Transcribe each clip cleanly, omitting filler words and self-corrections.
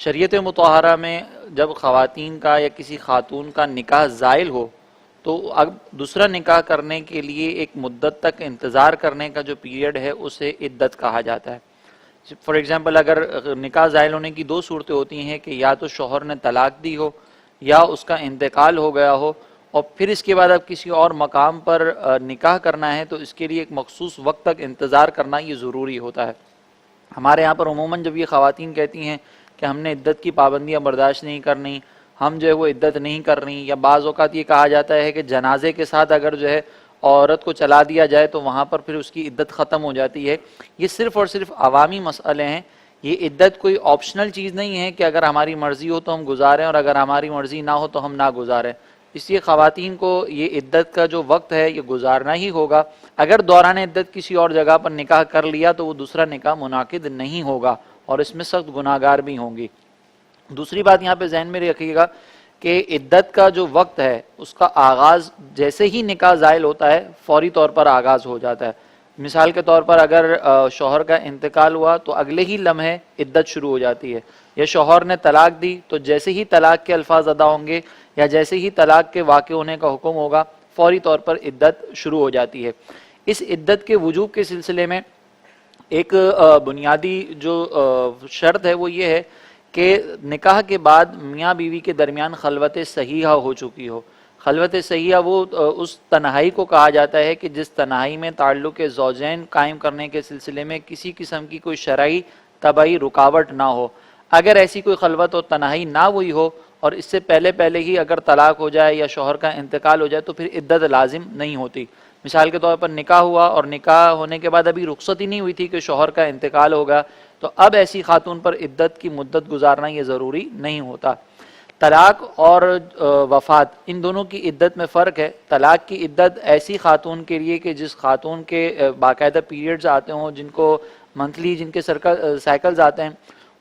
شریعت مطہرہ میں جب خواتین کا یا کسی خاتون کا نکاح زائل ہو تو اب دوسرا نکاح کرنے کے لیے ایک مدت تک انتظار کرنے کا جو پیریڈ ہے اسے عدت کہا جاتا ہے. فار ایگزامپل اگر نکاح زائل ہونے کی دو صورتیں ہوتی ہیں کہ یا تو شوہر نے طلاق دی ہو یا اس کا انتقال ہو گیا ہو اور پھر اس کے بعد اب کسی اور مقام پر نکاح کرنا ہے تو اس کے لیے ایک مخصوص وقت تک انتظار کرنا یہ ضروری ہوتا ہے. ہمارے یہاں پر عموماً جب یہ خواتین کہتی ہیں کہ ہم نے عدت کی پابندیاں برداشت نہیں کرنی، ہم جو ہے وہ عدت نہیں کر رہی، یا بعض اوقات یہ کہا جاتا ہے کہ جنازے کے ساتھ اگر جو ہے عورت کو چلا دیا جائے تو وہاں پر پھر اس کی عدت ختم ہو جاتی ہے. یہ صرف اور صرف عوامی مسئلے ہیں. یہ عدت کوئی آپشنل چیز نہیں ہے کہ اگر ہماری مرضی ہو تو ہم گزاریں اور اگر ہماری مرضی نہ ہو تو ہم نہ گزاریں. اس لیے خواتین کو یہ عدت کا جو وقت ہے یہ گزارنا ہی ہوگا. اگر دوران عدت کسی اور جگہ پر نکاح کر لیا تو وہ دوسرا نکاح منعقد نہیں ہوگا اور اس میں سخت گناہگار بھی ہوں گی. دوسری بات یہاں پہ ذہن میں رکھیے گا کہ عدت کا جو وقت ہے اس کا آغاز جیسے ہی نکاح زائل ہوتا ہے فوری طور پر آغاز ہو جاتا ہے. مثال کے طور پر اگر شوہر کا انتقال ہوا تو اگلے ہی لمحے عدت شروع ہو جاتی ہے، یا شوہر نے طلاق دی تو جیسے ہی طلاق کے الفاظ ادا ہوں گے یا جیسے ہی طلاق کے واقع ہونے کا حکم ہوگا فوری طور پر عدت شروع ہو جاتی ہے. اس عدت کے وجوب کے سلسلے میں ایک بنیادی جو شرط ہے وہ یہ ہے کہ نکاح کے بعد میاں بیوی کے درمیان خلوت صحیحہ ہو چکی ہو. خلوت صحیحہ وہ اس تنہائی کو کہا جاتا ہے کہ جس تنہائی میں تعلق زوجین قائم کرنے کے سلسلے میں کسی قسم کی کوئی شرعی طبعی رکاوٹ نہ ہو. اگر ایسی کوئی خلوت اور تنہائی نہ ہوئی ہو اور اس سے پہلے ہی اگر طلاق ہو جائے یا شوہر کا انتقال ہو جائے تو پھر عدت لازم نہیں ہوتی. مثال کے طور پر نکاح ہوا اور نکاح ہونے کے بعد ابھی رخصت ہی نہیں ہوئی تھی کہ شوہر کا انتقال ہوگا تو اب ایسی خاتون پر عدت کی مدت گزارنا یہ ضروری نہیں ہوتا. طلاق اور وفات ان دونوں کی عدت میں فرق ہے. طلاق کی عدت ایسی خاتون کے لیے کہ جس خاتون کے باقاعدہ پیریڈز آتے ہوں، جن کو منتھلی جن کے سائیکلز آتے ہیں،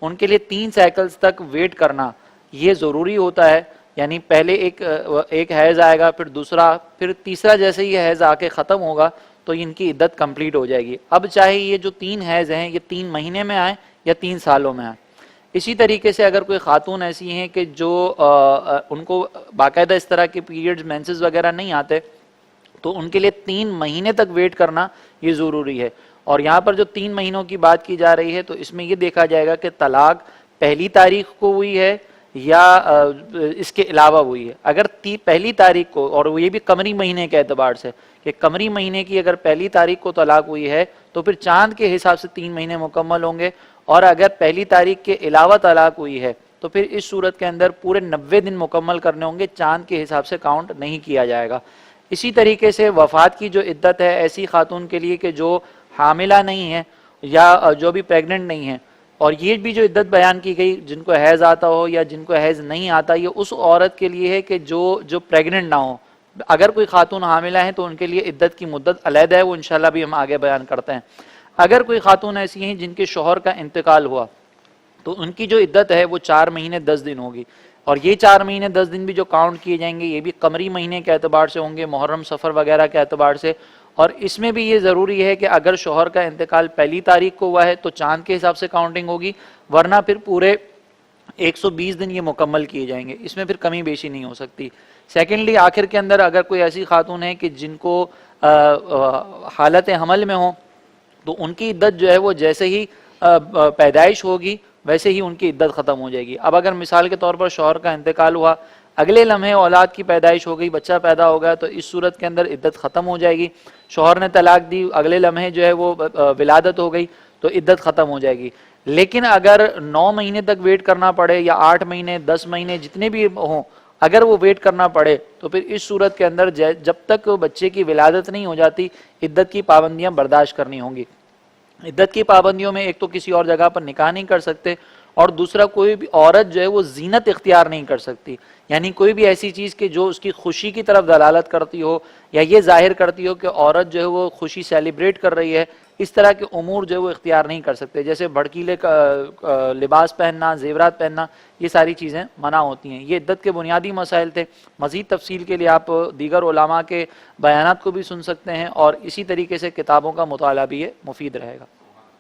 ان کے لیے 3 سائیکلز تک ویٹ کرنا یہ ضروری ہوتا ہے. یعنی پہلے ایک حیض آئے گا، پھر دوسرا، پھر تیسرا جیسے ہی حیض آ کے ختم ہوگا تو ان کی عدت کمپلیٹ ہو جائے گی. اب چاہے یہ جو 3 حیض ہیں یہ 3 مہینے میں آئیں یا 3 سالوں میں آئیں. اسی طریقے سے اگر کوئی خاتون ایسی ہیں کہ جو ان کو باقاعدہ اس طرح کے پیریڈز مینسز وغیرہ نہیں آتے تو ان کے لیے 3 مہینے تک ویٹ کرنا یہ ضروری ہے. اور یہاں پر جو 3 مہینوں کی بات کی جا رہی ہے تو اس میں یہ دیکھا جائے گا کہ طلاق پہلی تاریخ کو ہوئی ہے یا اس کے علاوہ ہوئی ہے. اگر پہلی تاریخ کو، اور یہ بھی قمری مہینے کے اعتبار سے کہ قمری مہینے کی اگر پہلی تاریخ کو طلاق ہوئی ہے تو پھر چاند کے حساب سے 3 مہینے مکمل ہوں گے، اور اگر پہلی تاریخ کے علاوہ طلاق ہوئی ہے تو پھر اس صورت کے اندر پورے 90 دن مکمل کرنے ہوں گے، چاند کے حساب سے کاؤنٹ نہیں کیا جائے گا. اسی طریقے سے وفات کی جو عدت ہے ایسی خاتون کے لیے کہ جو حاملہ نہیں ہے یا جو بھی پریگننٹ نہیں ہے، اور یہ بھی جو عدت بیان کی گئی جن کو حیض آتا ہو یا جن کو حیض نہیں آتا، یہ اس عورت کے لیے ہے کہ جو پریگننٹ نہ ہو. اگر کوئی خاتون حاملہ ہیں تو ان کے لیے عدت کی مدت علیحدہ ہے، وہ انشاءاللہ بھی ہم آگے بیان کرتے ہیں. اگر کوئی خاتون ایسی ہیں جن کے شوہر کا انتقال ہوا تو ان کی جو عدت ہے وہ 4 مہینے 10 دن ہوگی، اور یہ 4 مہینے 10 دن بھی جو کاؤنٹ کیے جائیں گے یہ بھی قمری مہینے کے اعتبار سے ہوں گے، محرم سفر وغیرہ کے اعتبار سے. اور اس میں بھی یہ ضروری ہے کہ اگر شوہر کا انتقال پہلی تاریخ کو ہوا ہے تو چاند کے حساب سے کاؤنٹنگ ہوگی، ورنہ پھر پورے 120 دن یہ مکمل کیے جائیں گے، اس میں پھر کمی بیشی نہیں ہو سکتی. سیکنڈلی آخر کے اندر اگر کوئی ایسی خاتون ہے کہ جن کو حالت حمل میں ہوں تو ان کی عدت جو ہے وہ جیسے ہی پیدائش ہوگی ویسے ہی ان کی عدت ختم ہو جائے گی. اب اگر مثال کے طور پر شوہر کا انتقال ہوا، اگلے لمحے اولاد کی پیدائش ہو گئی، بچہ پیدا ہو گیا، تو اس صورت کے اندر عدت ختم ہو جائے گی. شوہر نے طلاق دی، اگلے لمحے جو ہے وہ ولادت ہو گئی تو عدت ختم ہو جائے گی. لیکن اگر 9 مہینے تک ویٹ کرنا پڑے یا 8 مہینے 10 مہینے جتنے بھی ہوں، اگر وہ ویٹ کرنا پڑے تو پھر اس صورت کے اندر جب تک بچے کی ولادت نہیں ہو جاتی عدت کی پابندیاں برداشت کرنی ہوں گی. عدت کی پابندیوں میں ایک تو کسی اور جگہ پر نکاح نہیں کر سکتے، اور دوسرا کوئی بھی عورت جو ہے وہ زینت اختیار نہیں کر سکتی. یعنی کوئی بھی ایسی چیز کہ جو اس کی خوشی کی طرف دلالت کرتی ہو یا یہ ظاہر کرتی ہو کہ عورت جو ہے وہ خوشی سیلیبریٹ کر رہی ہے، اس طرح کے امور جو ہے وہ اختیار نہیں کر سکتے. جیسے بھڑکیلے لباس پہننا، زیورات پہننا، یہ ساری چیزیں منع ہوتی ہیں. یہ عدت کے بنیادی مسائل تھے. مزید تفصیل کے لیے آپ دیگر علماء کے بیانات کو بھی سن سکتے ہیں، اور اسی طریقے سے کتابوں کا مطالعہ بھی یہ مفید رہے گا.